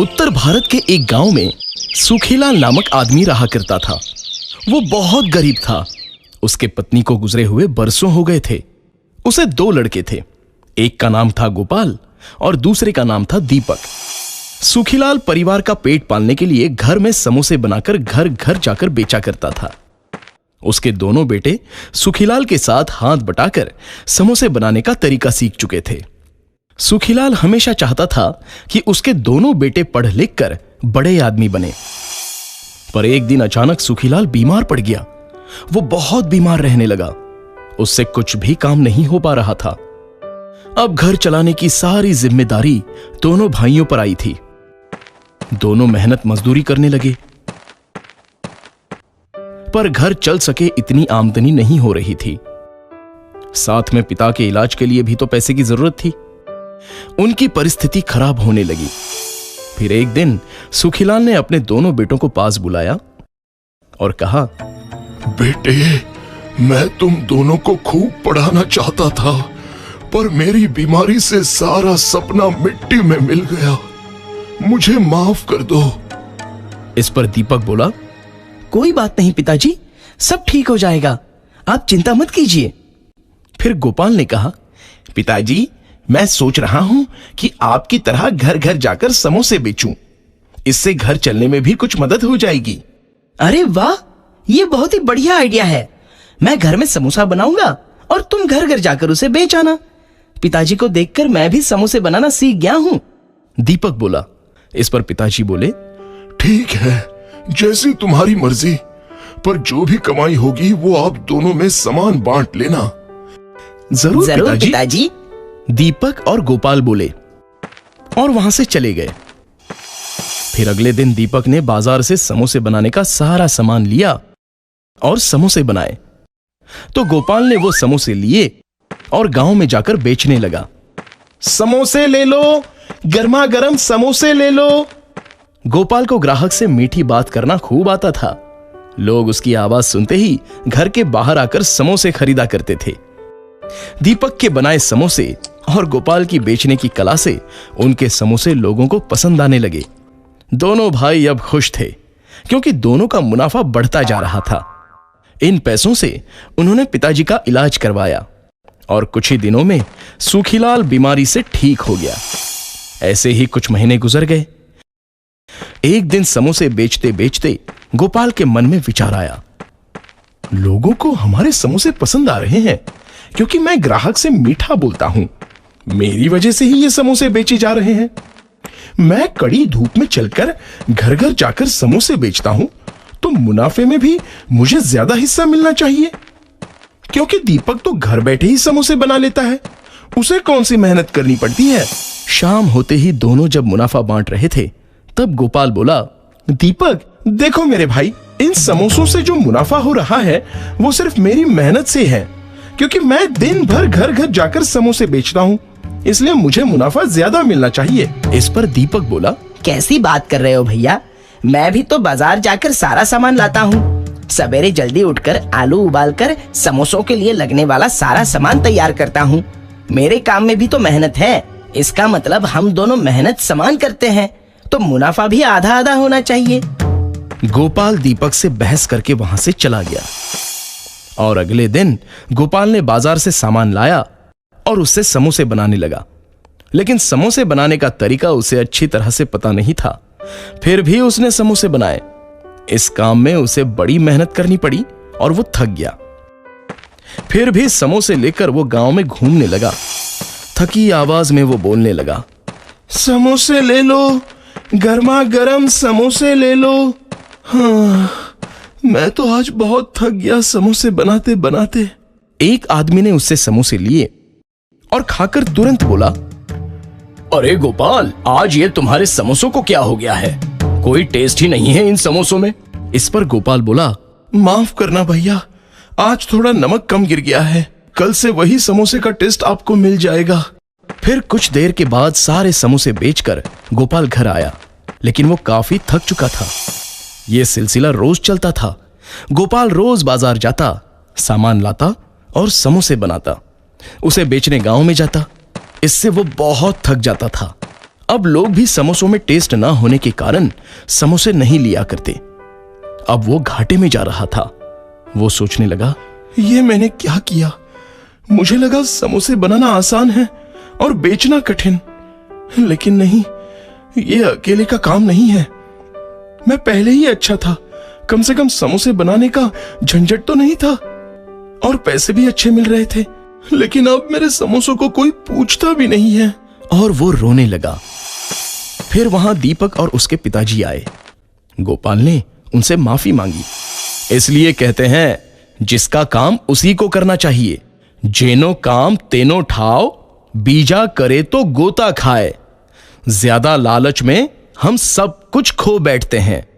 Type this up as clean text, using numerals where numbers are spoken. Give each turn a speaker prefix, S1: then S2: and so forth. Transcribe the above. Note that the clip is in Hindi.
S1: उत्तर भारत के एक गांव में सुखीलाल नामक आदमी रहा करता था। वो बहुत गरीब था। उसके पत्नी को गुजरे हुए बरसों हो गए थे। उसे 2 लड़के थे। एक का नाम था गोपाल और दूसरे का नाम था दीपक। सुखीलाल परिवार का पेट पालने के लिए घर में समोसे बनाकर घर घर जाकर बेचा करता था। उसके दोनों बेटे सुखीलाल के साथ हाथ बटाकर समोसे बनाने का तरीका सीख चुके थे। सुखीलाल हमेशा चाहता था कि उसके दोनों बेटे पढ़ लिख कर बड़े आदमी बने। पर एक दिन अचानक सुखीलाल बीमार पड़ गया। वो बहुत बीमार रहने लगा। उससे कुछ भी काम नहीं हो पा रहा था। अब घर चलाने की सारी जिम्मेदारी दोनों भाइयों पर आई थी। दोनों मेहनत मजदूरी करने लगे, पर घर चल सके इतनी आमदनी नहीं हो रही थी। साथ में पिता के इलाज के लिए भी तो पैसे की जरूरत थी। उनकी परिस्थिति खराब होने लगी। फिर एक दिन सुखीलाल ने अपने दोनों बेटों को पास बुलाया और कहा,
S2: बेटे, मैं तुम दोनों को खूब पढ़ाना चाहता था, पर मेरी बीमारी से सारा सपना मिट्टी में मिल गया। मुझे माफ कर दो।
S1: इस पर दीपक बोला,
S3: कोई बात नहीं पिताजी, सब ठीक हो जाएगा, आप चिंता मत कीजिए।
S1: फिर गोपाल ने कहा,
S4: पिताजी, मैं सोच रहा हूं कि आपकी तरह घर घर जाकर समोसे बेचूं। इससे घर चलने में भी कुछ मदद हो जाएगी।
S3: अरे वाह, ये बहुत ही बढ़िया आइडिया है। मैं घर में समोसा बनाऊंगा और तुम घर घर जाकर उसे बेच आना। पिताजी को देखकर मैं भी समोसे बनाना सीख गया हूं।
S1: दीपक बोला। इस पर पिताजी बोले,
S2: ठीक है, जैसी तुम्हारी मर्जी, पर जो भी कमाई होगी वो आप दोनों में समान बांट लेना।
S1: जरूर
S3: पिताजी।
S1: दीपक और गोपाल बोले और वहां से चले गए। फिर अगले दिन दीपक ने बाजार से समोसे बनाने का सारा सामान लिया और समोसे बनाए। तो गोपाल ने वो समोसे लिए और गांव में जाकर बेचने लगा।
S4: समोसे ले लो, गर्मा गर्म समोसे ले लो।
S1: गोपाल को ग्राहक से मीठी बात करना खूब आता था। लोग उसकी आवाज सुनते ही घर के बाहर आकर समोसे खरीदा करते थे। दीपक के बनाए समोसे और गोपाल की बेचने की कला से उनके समोसे लोगों को पसंद आने लगे। दोनों भाई अब खुश थे क्योंकि दोनों का मुनाफा बढ़ता जा रहा था। इन पैसों से उन्होंने पिताजी का इलाज करवाया और कुछ ही दिनों में सुखीलाल बीमारी से ठीक हो गया। ऐसे ही कुछ महीने गुजर गए। एक दिन समोसे बेचते बेचते गोपाल के मन में विचार आया,
S4: लोगों को हमारे समोसे पसंद आ रहे हैं क्योंकि मैं ग्राहक से मीठा बोलता हूं। मेरी वजह से ही ये समोसे बेचे जा रहे हैं। मैं कड़ी धूप में चलकर घर घर जाकर समोसे बेचता हूं, तो मुनाफे में भी मुझे ज्यादा हिस्सा मिलना चाहिए। क्योंकि दीपक तो घर बैठे ही समोसे बना लेता है, उसे कौन सी मेहनत करनी पड़ती है।
S1: शाम होते ही दोनों जब मुनाफा बांट रहे थे, तब गोपाल बोला,
S4: दीपक, देखो मेरे भाई, इन समोसों से जो मुनाफा हो रहा है वो सिर्फ मेरी मेहनत से है, क्योंकि मैं दिन भर घर घर जाकर समोसे बेचता हूँ, इसलिए मुझे मुनाफा ज्यादा मिलना चाहिए।
S1: इस पर दीपक बोला,
S3: कैसी बात कर रहे हो भैया, मैं भी तो बाजार जाकर सारा सामान लाता हूँ। सवेरे जल्दी उठकर आलू उबालकर समोसों के लिए लगने वाला सारा सामान तैयार करता हूँ। मेरे काम में भी तो मेहनत है। इसका मतलब हम दोनों मेहनत समान करते हैं, तो मुनाफा भी आधा आधा होना चाहिए।
S1: गोपाल दीपक से बहस करके वहां से चला गया और अगले दिन गोपाल ने बाजार से सामान लाया और उससे समोसे बनाने लगा। लेकिन समोसे बनाने का तरीका उसे अच्छी तरह से पता नहीं था। फिर भी उसने समोसे बनाए। इस काम में उसे बड़ी मेहनत करनी पड़ी और वो थक गया। फिर भी समोसे लेकर वो गांव में घूमने लगा। थकी आवाज में वो बोलने लगा,
S4: समोसे ले लो, गर्मा गर्म समोसे ले लो। हाँ, मैं तो आज बहुत थक गया समोसे बनाते बनाते।
S1: एक आदमी ने उससे समोसे लिए और खाकर तुरंत बोला,
S5: अरे गोपाल, आज ये तुम्हारे समोसों को क्या हो गया है? कोई टेस्ट ही नहीं है इन समोसों में।
S1: इस पर गोपाल बोला,
S4: माफ करना भैया, आज थोड़ा नमक कम गिर गया है। कल से वही समोसे का टेस्ट आपको मिल जाएगा।
S1: फिर कुछ देर के बाद सारे समोसे बेचकर गोपाल घर आया, लेकिन वो काफी थक चुका था। यह सिलसिला रोज चलता था। गोपाल रोज बाजार जाता, सामान लाता और समोसे बनाता, उसे बेचने गांव में जाता। इससे वो बहुत थक जाता था। अब लोग भी समोसों में टेस्ट ना होने के कारण समोसे नहीं लिया करते। अब वो घाटे में जा रहा था। वो सोचने लगा,
S4: ये मैंने क्या किया? मुझे लगा समोसे बनाना आसान है और बेचना कठिन, लेकिन नहीं, ये अकेले का काम नहीं है। मैं पहले ही अच्छा था, कम से कम समोसे बनाने का झंझट तो नहीं था और पैसे भी अच्छे मिल रहे थे, लेकिन अब मेरे समोसों को कोई पूछता भी नहीं है।
S1: और वो रोने लगा। फिर वहां दीपक और उसके पिताजी आए। गोपाल ने उनसे माफी मांगी। इसलिए कहते हैं, जिसका काम उसी को करना चाहिए। जेनो काम तेनो ठाव, बीजा करे तो गोता खाए। ज्यादा लालच में हम सब कुछ खो बैठते हैं।